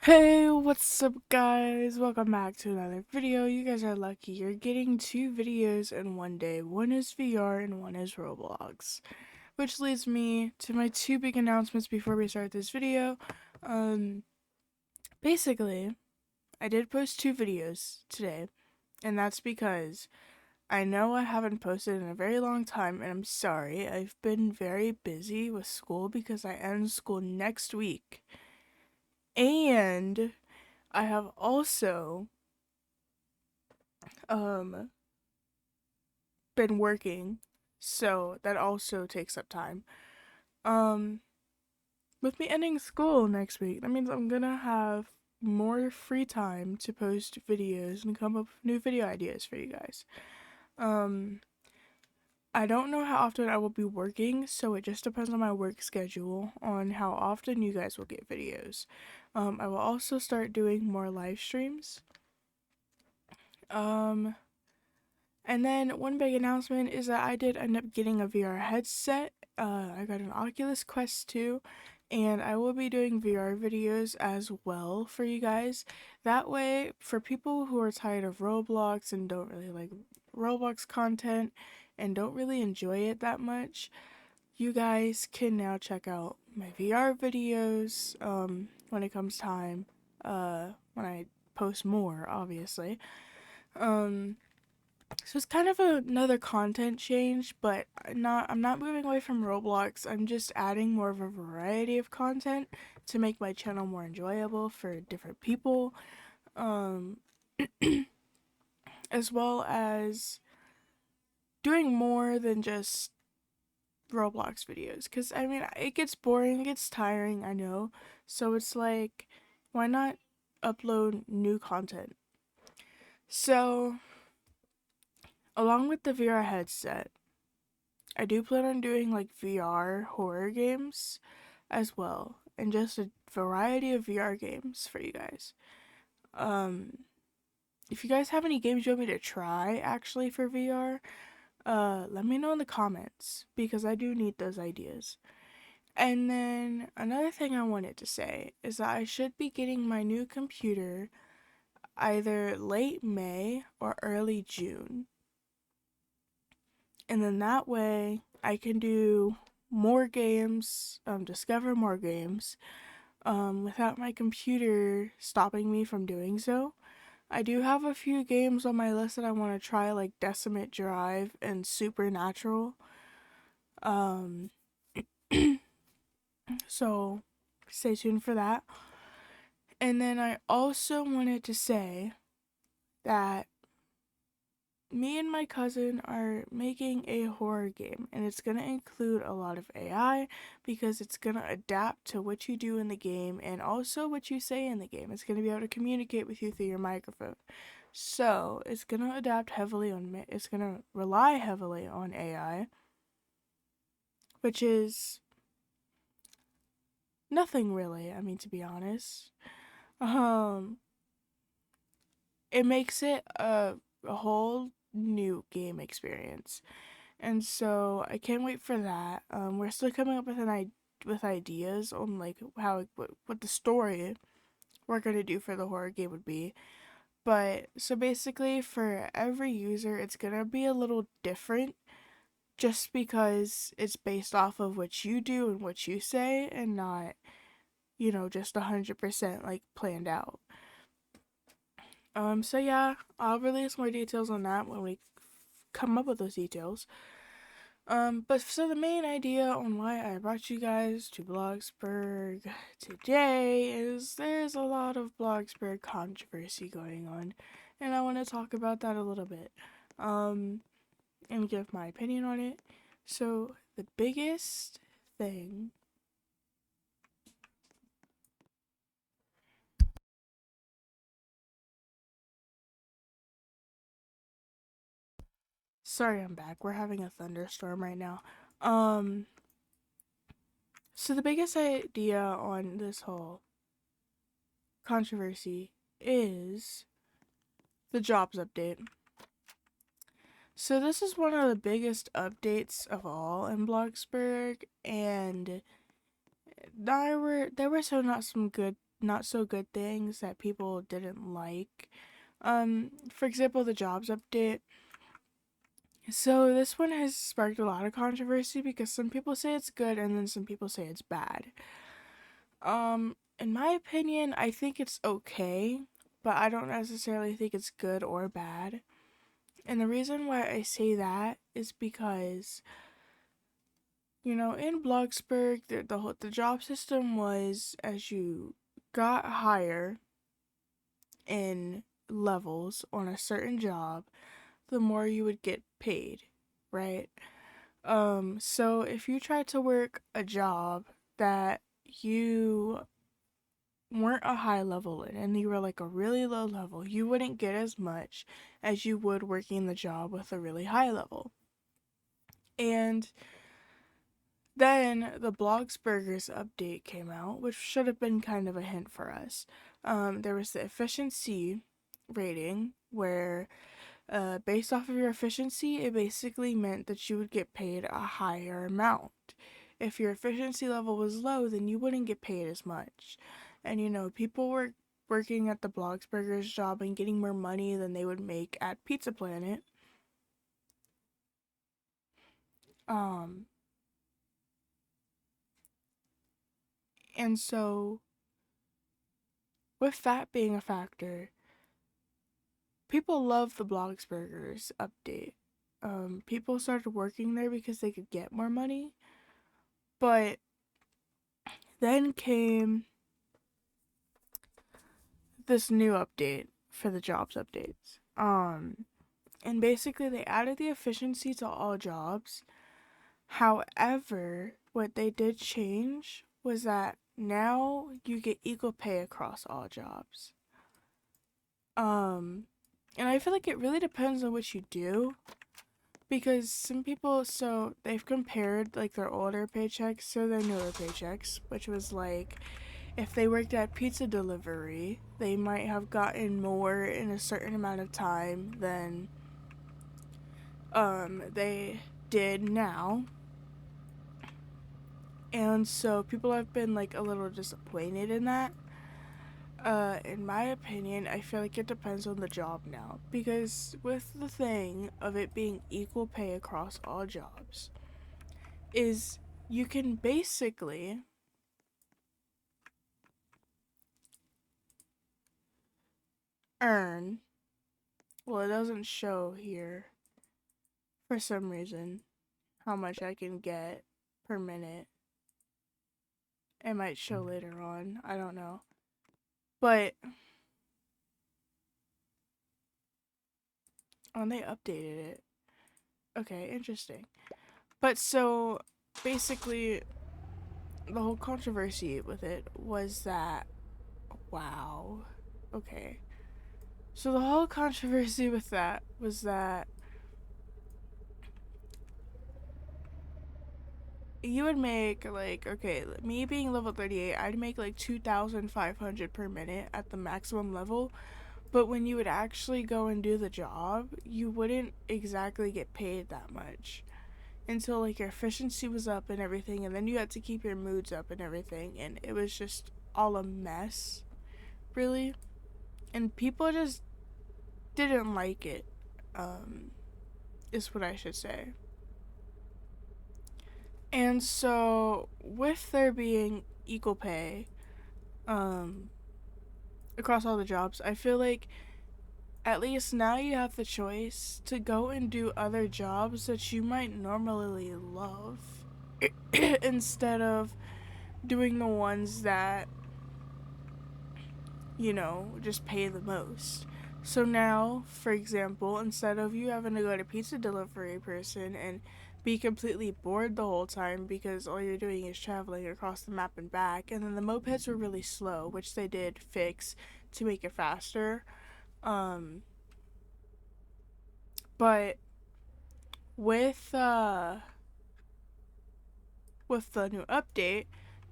Hey, what's up guys? Welcome back to another video. You guys are lucky. You're getting two videos in one day. One is VR and one is Roblox. Which leads me to my two big announcements before we start this video. Basically, I did post two videos today, and that's because I know I haven't posted in a very long time, and I'm sorry. I've been very busy with school because I end school next week. And I have also um been working, so that also takes up time. Um with me ending school next week, that means I'm gonna have more free time to post videos and come up with new video ideas for you guys. Um I don't know how often I will be working, so it just depends on my work schedule on how often you guys will get videos. I will also start doing more live streams. Um And then one big announcement is that I did end up getting a VR headset. I got an Oculus Quest 2, and I will be doing VR videos as well for you guys. That way, for people who are tired of Roblox and don't really like Roblox content and don't really enjoy it that much, you guys can now check out my VR videos when it comes time, when I post more, obviously. Um, so it's kind of another content change, but I'm not moving away from Roblox. I'm just adding more of a variety of content to make my channel more enjoyable for different people. Um as well as doing more than just Roblox videos, cuz I mean, it gets boring, it gets tiring, I know. So it's like, why not upload new content? So, along with the VR headset, I do plan on doing like VR horror games as well, and just a variety of VR games for you guys. Um, if you guys have any games you want me to try actually for VR, let me know in the comments because I do need those ideas. And then another thing I wanted to say is that I should be getting my new computer either late May or early June. And then that way I can do more games, discover more games, without my computer stopping me from doing so. I do have a few games on my list that I want to try, like Decimate Drive and Supernatural. Um, so stay tuned for that. And then I also wanted to say that me and my cousin are making a horror game, and it's going to include a lot of AI because it's going to adapt to what you do in the game and also what you say in the game. It's going to be able to communicate with you through your microphone. So it's going to adapt heavily on, it's going to rely heavily on AI, which is nothing really, I mean, to be honest. Um, it makes it a whole new game experience. And so I can't wait for that. We're still coming up with with ideas on like how what the story we're gonna do for the horror game would be. But so basically, for every user, it's gonna be a little different, just because it's based off of what you do and what you say, and not, just 100% like planned out. So yeah, I'll release more details on that when we come up with those details. But so the main idea on why I brought you guys to Bloxburg today is there's a lot of Bloxburg controversy going on, and I want to talk about that a little bit, and give my opinion on it. So the biggest thing. Sorry, I'm back. We're having a thunderstorm right now. Um, so the biggest idea on this whole controversy is the jobs update. So this is one of the biggest updates of all in Bloxburg, and there were so not some good not so good things that people didn't like. For example, the jobs update. So this one has sparked a lot of controversy because some people say it's good and then some people say it's bad. In my opinion, I think it's okay, but I don't necessarily think it's good or bad. And the reason why I say that is because, in Bloxburg, the job system was as you got higher in levels on a certain job, the more you would get paid, right? So if you tried to work a job that you weren't a high level in and you were like a really low level, you wouldn't get as much as you would working the job with a really high level. And then the Bloxburgers update came out, which should have been kind of a hint for us. There was the efficiency rating where based off of your efficiency, it basically meant that you would get paid a higher amount. If your efficiency level was low, then you wouldn't get paid as much. And people were working at the Bloxburgers job and getting more money than they would make at Pizza Planet. And so, with that being a factor, people love the Bloxburgers update. People started working there because they could get more money. But then came this new update for the jobs updates. And basically they added the efficiency to all jobs. However, what they did change was that now you get equal pay across all jobs. And I feel like it really depends on what you do. Because some people, so they've compared like their older paychecks to their newer paychecks, which was like if they worked at pizza delivery, they might have gotten more in a certain amount of time than they did now. And so people have been like a little disappointed in that. In my opinion, I feel like it depends on the job now. Because with the thing of it being equal pay across all jobs, is you can basically earn, well, it doesn't show here for some reason how much I can get per minute. It might show later on, I don't know. But they updated it. Okay, interesting. But so basically the whole controversy with it was that, wow. Okay. So the whole controversy with that was that you would make like, okay, me being level 38, I'd make like 2,500 per minute at the maximum level. But when you would actually go and do the job, you wouldn't exactly get paid that much until like your efficiency was up and everything, and then you had to keep your moods up and everything, and it was just all a mess, really. And people just didn't like it, is what I should say. And so, with there being equal pay, across all the jobs, I feel like at least now you have the choice to go and do other jobs that you might normally love instead of doing the ones that, just pay the most. So now, for example, instead of you having to go to pizza delivery person and be completely bored the whole time because all you're doing is traveling across the map and back, and then the mopeds were really slow, which they did fix to make it faster. But with with the new update,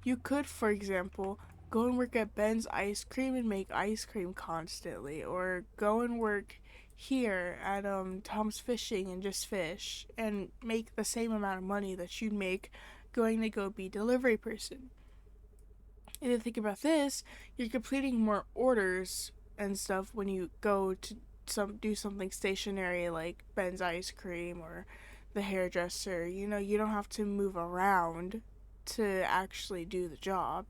you could, for example, go and work at Ben's Ice Cream and make ice cream constantly, or go and work here at Tom's Fishing and just fish and make the same amount of money that you'd make going to go be delivery person. And then think about this, you're completing more orders and stuff when you go to do something stationary like Ben's ice cream or the hairdresser. You know, you don't have to move around to actually do the job.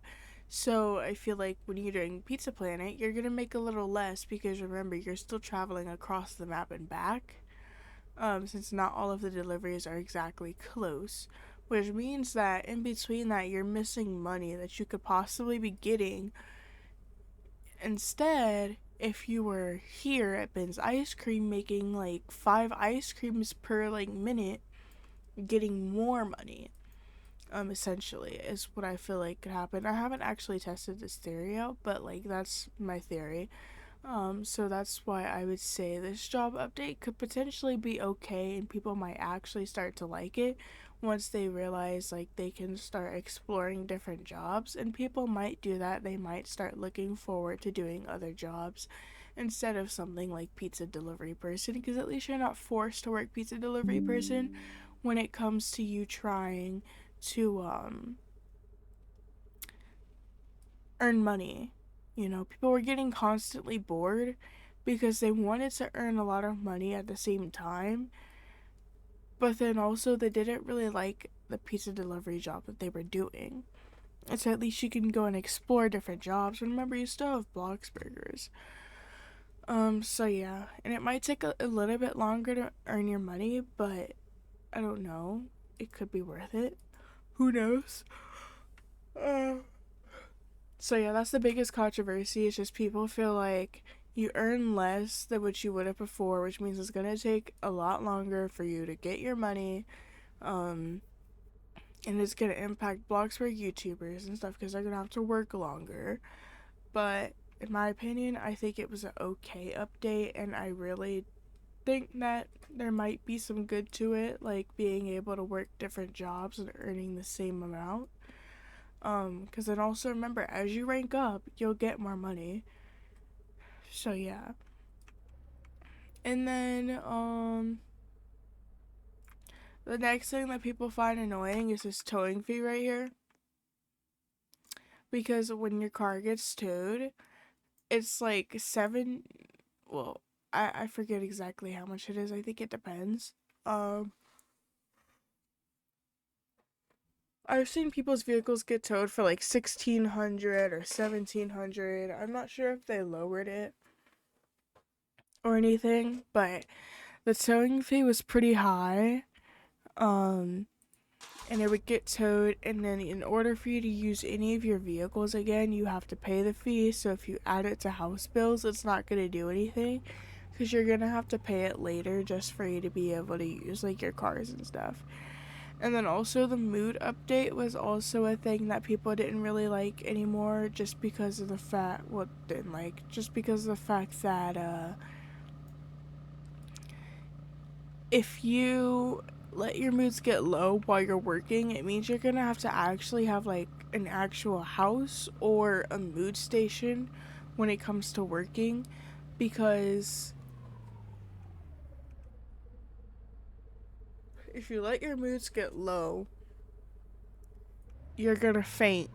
So I feel like when you're doing Pizza Planet, you're gonna make a little less because remember you're still traveling across the map and back. Since not all of the deliveries are exactly close, which means that in between that you're missing money that you could possibly be getting instead if you were here at Ben's Ice Cream making like 5 ice creams per like minute, getting more money. Essentially is what I feel like could happen. I haven't actually tested this theory out, but like that's my theory. So that's why I would say this job update could potentially be okay and people might actually start to like it once they realize like they can start exploring different jobs, and people might do that. They might start looking forward to doing other jobs instead of something like pizza delivery person, because at least you're not forced to work pizza delivery person when it comes to you trying to earn money. You know, people were getting constantly bored because they wanted to earn a lot of money at the same time, but then also they didn't really like the pizza delivery job that they were doing. And so at least you can go and explore different jobs. Remember, you still have bloxburgers. So yeah, and it might take a little bit longer to earn your money, but I don't know. It could be worth it. Who knows? Uh, So yeah, that's the biggest controversy. It's just people feel like you earn less than what you would have before, which means it's gonna take a lot longer for you to get your money, um, and it's gonna impact bloxburg YouTubers and stuff because they're gonna have to work longer. But in my opinion, I think it was an okay update, and I really think that there might be some good to it, like being able to work different jobs and earning the same amount. Because then also remember, as you rank up, you'll get more money. So yeah. And then, the next thing that people find annoying is this towing fee right here. Because when your car gets towed, it's like well, I forget exactly how much it is. I think it depends. Um, I've seen people's vehicles get towed for like 1,600 or 1,700. I'm not sure if they lowered it or anything, but the towing fee was pretty high. Um, and it would get towed, and then in order for you to use any of your vehicles again, you have to pay the fee. So if you add it to house bills, it's not going to do anything because you're going to have to pay it later just for you to be able to use like your cars and stuff. And then also the mood update was also a thing that people didn't really like anymore, just because of the fact, well, didn't like, just because of the fact that if you let your moods get low while you're working, it means you're gonna have to actually have like an actual house or a mood station when it comes to working, because if you let your moods get low, you're gonna faint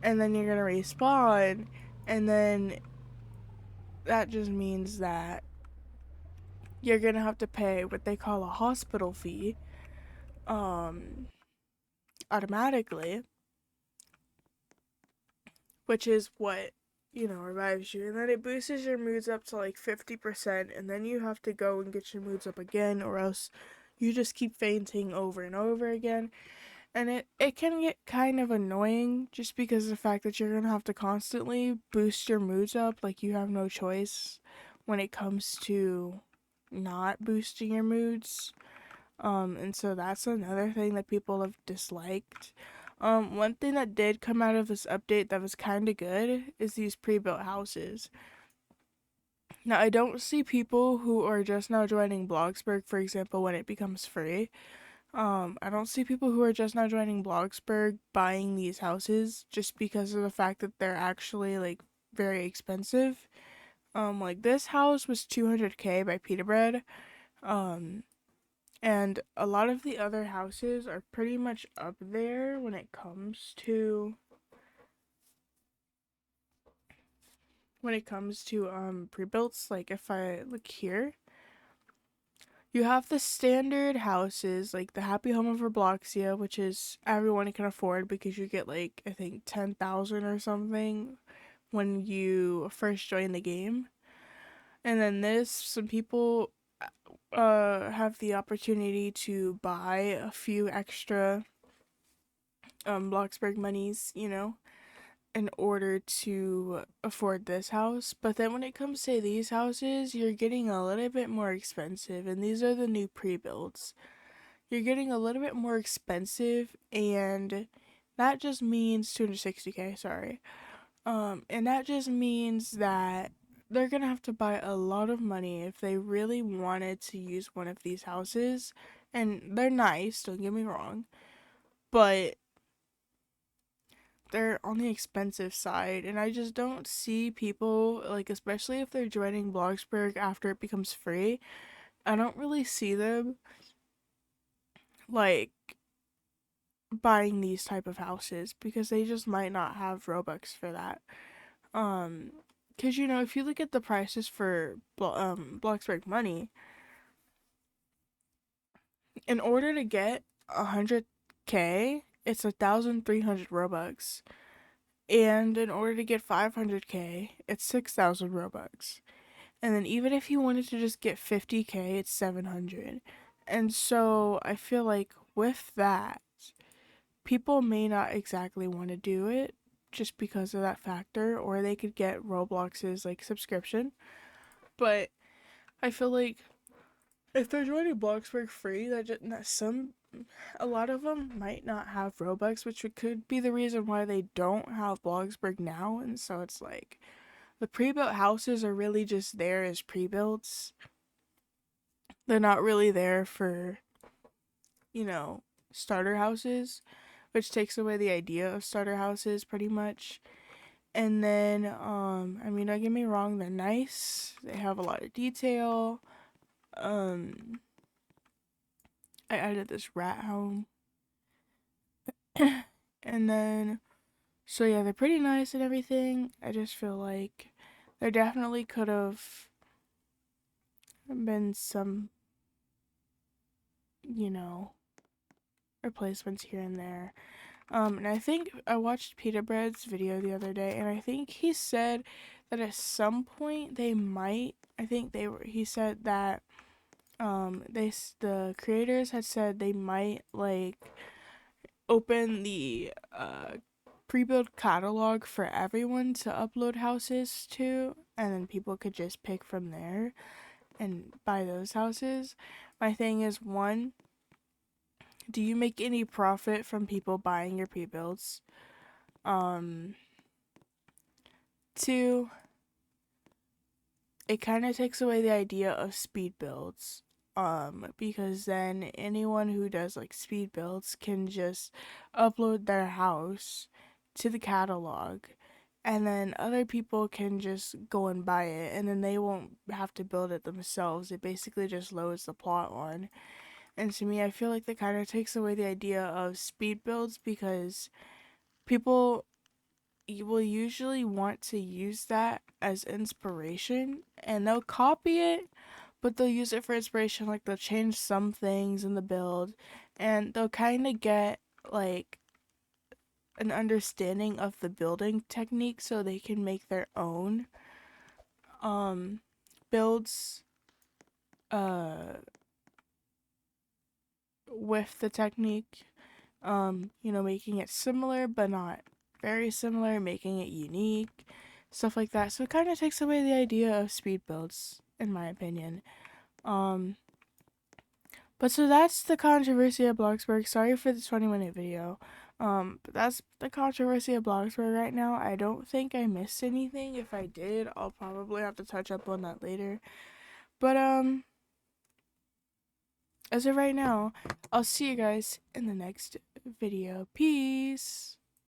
and then you're gonna respawn, and then that just means that you're gonna have to pay what they call a hospital fee um automatically, which is what, revives you. And then it boosts your moods up to like 50%, and then you have to go and get your moods up again, or else you just keep fainting over and over again. And it can get kind of annoying just because of the fact that you're gonna have to constantly boost your moods up, like you have no choice when it comes to not boosting your moods. And so that's another thing that people have disliked. One thing that did come out of this update that was kind of good is these pre-built houses. Now, I don't see people who are just now joining Bloxburg, for example, when it becomes free. I don't see people who are just now joining Bloxburg buying these houses just because of the fact that they're actually like very expensive. Like this house was 200K by Pita Bread. Um, And a lot of the other houses are pretty much up there when it comes to when it comes to pre-builts, like if I look here, you have the standard houses, like the Happy Home of Robloxia, which is everyone can afford because you get like I think 10,000 or something when you first join the game. And then this, some people have the opportunity to buy a few extra bloxburg monies, in order to afford this house. But then when it comes to these houses, you're getting a little bit more expensive, and these are the new pre-builds. You're getting a little bit more expensive, and that just means 260k, sorry. And that just means that they're gonna have to buy a lot of money if they really wanted to use one of these houses. And they're nice, don't get me wrong, but they're on the expensive side, and I just don't see people, like, especially if they're joining bloxburg after it becomes free, I don't really see them like buying these type of houses because they just might not have robux for that. Because if you look at the prices for bloxburg money, in order to get 100k it's 1,300 robux, and in order to get 500k it's 6,000 robux. And then even if you wanted to just get 50k, it's 700. And so I feel like with that, people may not exactly want to do it just because of that factor, or they could get Roblox's like subscription. But I feel like if they're joining Bloxburg free, a lot of them might not have Robux, which could be the reason why they don't have Bloxburg now. And so it's like the pre-built houses are really just there as pre-builts. They're not really there for, starter houses, which takes away the idea of starter houses pretty much. And then, I mean, don't get me wrong, they're nice. They have a lot of detail. I added this rat home. And then, so yeah, they're pretty nice and everything. I just feel like there definitely could have been some, you know, replacements here and there. And I think I watched Pita Bread's video the other day, and I think he said that at some point they might. I think he said that the creators had said they might like open the pre-built catalog for everyone to upload houses to, and then people could just pick from there and buy those houses. My thing is, one, do you make any profit from people buying your pre-builds? Two, it kind of takes away the idea of speed builds. Because then anyone who does like speed builds can just upload their house to the catalog, and then other people can just go and buy it, and then they won't have to build it themselves. It basically just loads the plot on. And to me, I feel like that kind of takes away the idea of speed builds because people will usually want to use that as inspiration, and they'll copy it, but they'll use it for inspiration. Like they'll change some things in the build, and they'll kind of get like an understanding of the building technique so they can make their own builds with the technique, making it similar but not very similar, making it unique, stuff like that. So it kind of takes away the idea of speed builds, in my opinion. But so that's the controversy of Bloxburg. Sorry for the 20-minute video. But that's the controversy of Bloxburg right now. I don't think I missed anything. If I did, I'll probably have to touch up on that later. But as of right now, I'll see you guys in the next video. Peace.